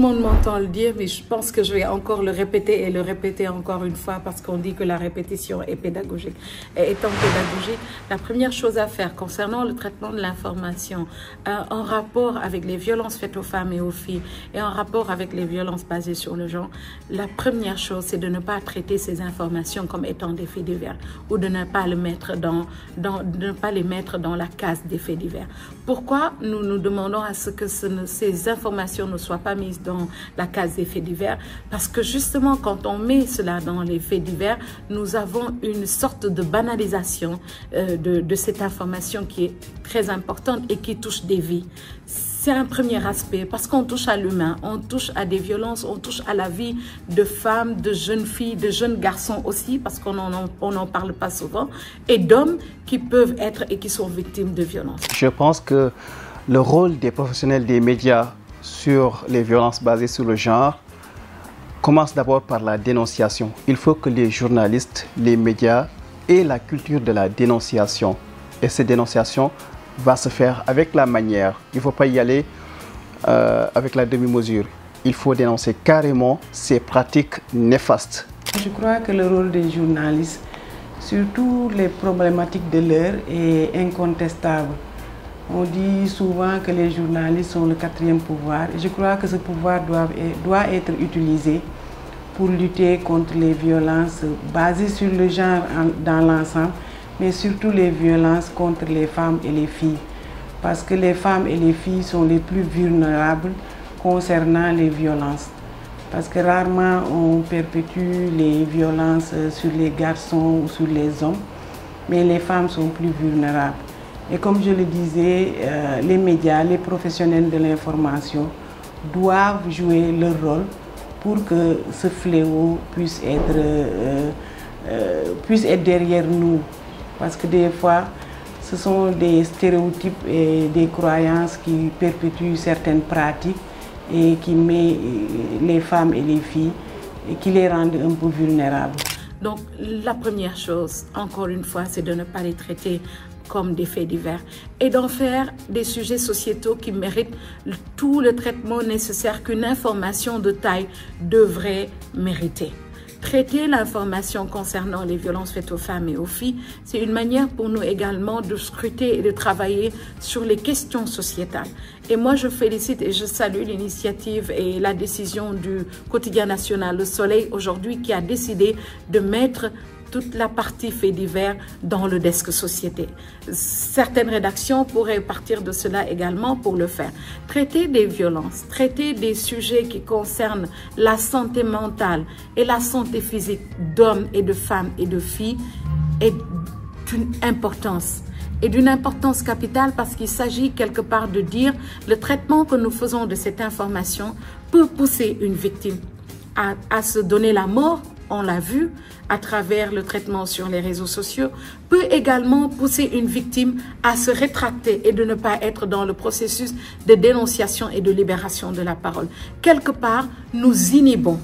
monde m'entend le dire, mais je pense que je vais encore le répéter et le répéter encore une fois parce qu'on dit que la répétition est pédagogique. Et étant pédagogique, la première chose à faire concernant le traitement de l'information en rapport avec les violences faites aux femmes et aux filles et en rapport avec les violences basées sur le genre, la première chose, c'est de ne pas traiter ces informations comme étant des faits divers ou de ne pas les mettre dans la case des faits divers. Pourquoi nous demandons à ce que ces informations ne soient pas mises dans la case des faits divers? Parce que justement, quand on met cela dans les faits divers, nous avons une sorte de banalisation de cette information qui est très importante et qui touche des vies. C'est un premier aspect parce qu'on touche à l'humain, on touche à des violences, on touche à la vie de femmes, de jeunes filles, de jeunes garçons aussi parce qu'on n'en parle pas souvent et d'hommes qui peuvent être et qui sont victimes de violences. Je pense que le rôle des professionnels des médias sur les violences basées sur le genre commence d'abord par la dénonciation. Il faut que les journalistes, les médias aient la culture de la dénonciation et cette dénonciation va se faire avec la manière. Il ne faut pas y aller avec la demi-mesure. Il faut dénoncer carrément ces pratiques néfastes. Je crois que le rôle des journalistes, surtout les problématiques de l'heure, est incontestable. On dit souvent que les journalistes sont le quatrième pouvoir. Et je crois que ce pouvoir doit être utilisé pour lutter contre les violences basées sur le genre dans l'ensemble, mais surtout les violences contre les femmes et les filles. Parce que les femmes et les filles sont les plus vulnérables concernant les violences. Parce que rarement on perpétue les violences sur les garçons ou sur les hommes, mais les femmes sont plus vulnérables. Et comme je le disais, les médias, les professionnels de l'information doivent jouer leur rôle pour que ce fléau puisse être derrière nous. Parce que des fois, ce sont des stéréotypes et des croyances qui perpétuent certaines pratiques et qui mettent les femmes et les filles et qui les rendent un peu vulnérables. Donc la première chose, encore une fois, c'est de ne pas les traiter comme des faits divers et d'en faire des sujets sociétaux qui méritent tout le traitement nécessaire qu'une information de taille devrait mériter. Traiter l'information concernant les violences faites aux femmes et aux filles, c'est une manière pour nous également de scruter et de travailler sur les questions sociétales. Et moi, je félicite et je salue l'initiative et la décision du quotidien national Le Soleil aujourd'hui qui a décidé de mettre toute la partie faits divers dans le desk société. Certaines rédactions pourraient partir de cela également pour le faire. Traiter des violences, traiter des sujets qui concernent la santé mentale et la santé physique d'hommes et de femmes et de filles est d'une importance. Et d'une importance capitale parce qu'il s'agit quelque part de dire le traitement que nous faisons de cette information peut pousser une victime à se donner la mort. On l'a vu à travers le traitement sur les réseaux sociaux, peut également pousser une victime à se rétracter et de ne pas être dans le processus de dénonciation et de libération de la parole. Quelque part, nous inhibons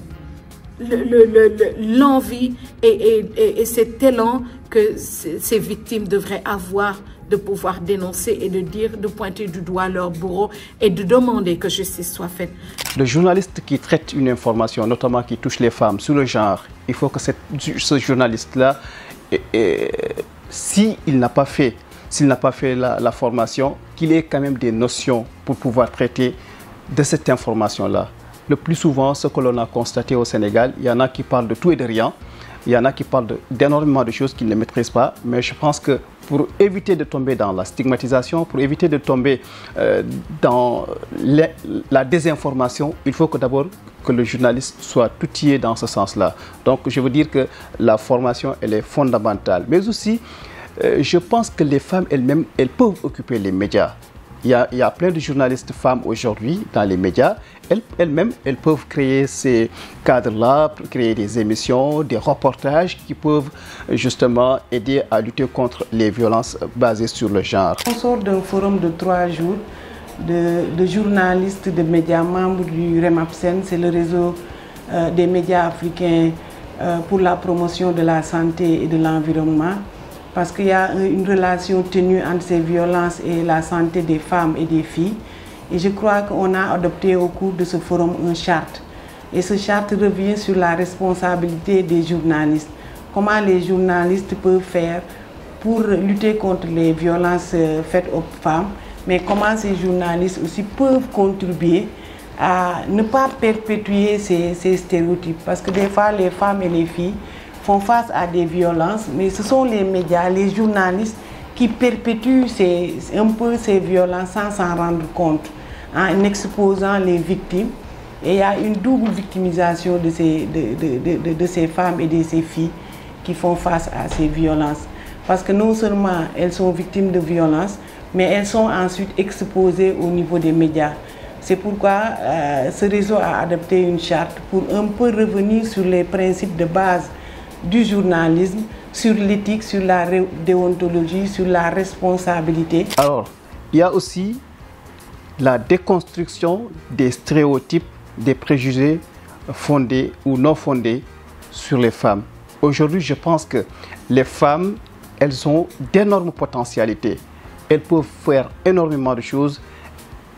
l'envie et cet élan que ces victimes devraient avoir de pouvoir dénoncer et de dire, de pointer du doigt leur bourreau et de demander que justice soit faite. Le journaliste qui traite une information, notamment qui touche les femmes sur le genre, il faut que ce journaliste-là, s'il n'a pas fait la formation, qu'il ait quand même des notions pour pouvoir traiter de cette information-là. Le plus souvent, ce que l'on a constaté au Sénégal, il y en a qui parlent de tout et de rien. Il y en a qui parlent d'énormément de choses qu'ils ne maîtrisent pas. Mais je pense que pour éviter de tomber dans la stigmatisation, pour éviter de tomber dans la désinformation, il faut que d'abord que le journaliste soit outillé dans ce sens-là. Donc je veux dire que la formation, elle est fondamentale. Mais aussi, je pense que les femmes elles-mêmes, elles peuvent occuper les médias. Il y a plein de journalistes femmes aujourd'hui dans les médias. Elles-mêmes, elles peuvent créer ces cadres-là, créer des émissions, des reportages qui peuvent justement aider à lutter contre les violences basées sur le genre. On sort d'un forum de 3 jours de journalistes, de médias membres du REMAPSEN, c'est le réseau des médias africains pour la promotion de la santé et de l'environnement. Parce qu'il y a une relation ténue entre ces violences et la santé des femmes et des filles. Et je crois qu'on a adopté au cours de ce forum une charte. Et ce charte revient sur la responsabilité des journalistes. Comment les journalistes peuvent faire pour lutter contre les violences faites aux femmes, mais comment ces journalistes aussi peuvent contribuer à ne pas perpétuer ces stéréotypes. Parce que des fois, les femmes et les filles font face à des violences, mais ce sont les médias, les journalistes qui perpétuent un peu ces violences sans s'en rendre compte, en exposant les victimes. Et il y a une double victimisation de ces femmes et de ces filles qui font face à ces violences. Parce que non seulement elles sont victimes de violences, mais elles sont ensuite exposées au niveau des médias. C'est pourquoi ce réseau a adopté une charte pour un peu revenir sur les principes de base du journalisme, sur l'éthique, sur la déontologie, sur la responsabilité. Alors, il y a aussi la déconstruction des stéréotypes, des préjugés fondés ou non fondés sur les femmes. Aujourd'hui, je pense que les femmes, elles ont d'énormes potentialités. Elles peuvent faire énormément de choses.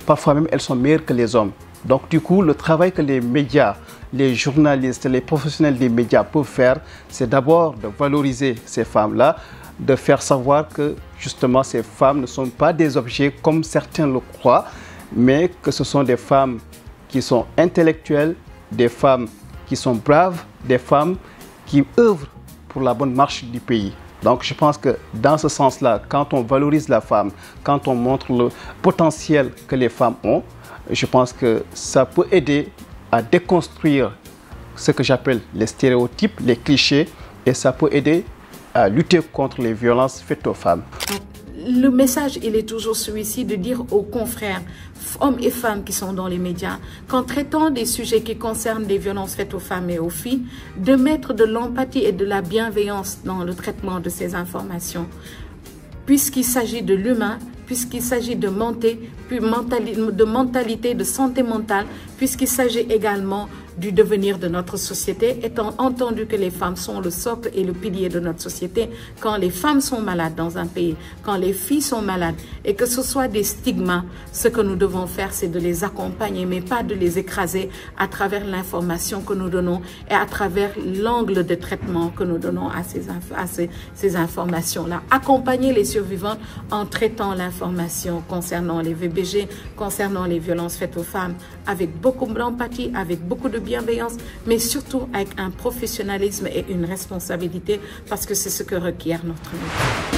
Parfois même, elles sont meilleures que les hommes. Donc, du coup, le travail que les médias, les journalistes, les professionnels des médias peuvent faire, c'est d'abord de valoriser ces femmes-là, de faire savoir que, justement, ces femmes ne sont pas des objets comme certains le croient, mais que ce sont des femmes qui sont intellectuelles, des femmes qui sont braves, des femmes qui œuvrent pour la bonne marche du pays. Donc je pense que dans ce sens-là, quand on valorise la femme, quand on montre le potentiel que les femmes ont, je pense que ça peut aider à déconstruire ce que j'appelle les stéréotypes, les clichés, et ça peut aider à lutter contre les violences faites aux femmes. Le message, il est toujours celui-ci de dire aux confrères, hommes et femmes qui sont dans les médias, qu'en traitant des sujets qui concernent des violences faites aux femmes et aux filles, de mettre de l'empathie et de la bienveillance dans le traitement de ces informations. Puisqu'il s'agit de l'humain, puisqu'il s'agit de mentalité, de santé mentale, puisqu'il s'agit également du devenir de notre société, étant entendu que les femmes sont le socle et le pilier de notre société. Quand les femmes sont malades dans un pays, quand les filles sont malades, et que ce soit des stigmas, ce que nous devons faire, c'est de les accompagner, mais pas de les écraser à travers l'information que nous donnons et à travers l'angle de traitement que nous donnons à ces informations-là. Accompagner les survivantes en traitant l'information concernant les VBG, concernant les violences faites aux femmes, avec beaucoup d'empathie, avec beaucoup de bienveillance, mais surtout avec un professionnalisme et une responsabilité, parce que c'est ce que requiert notre métier.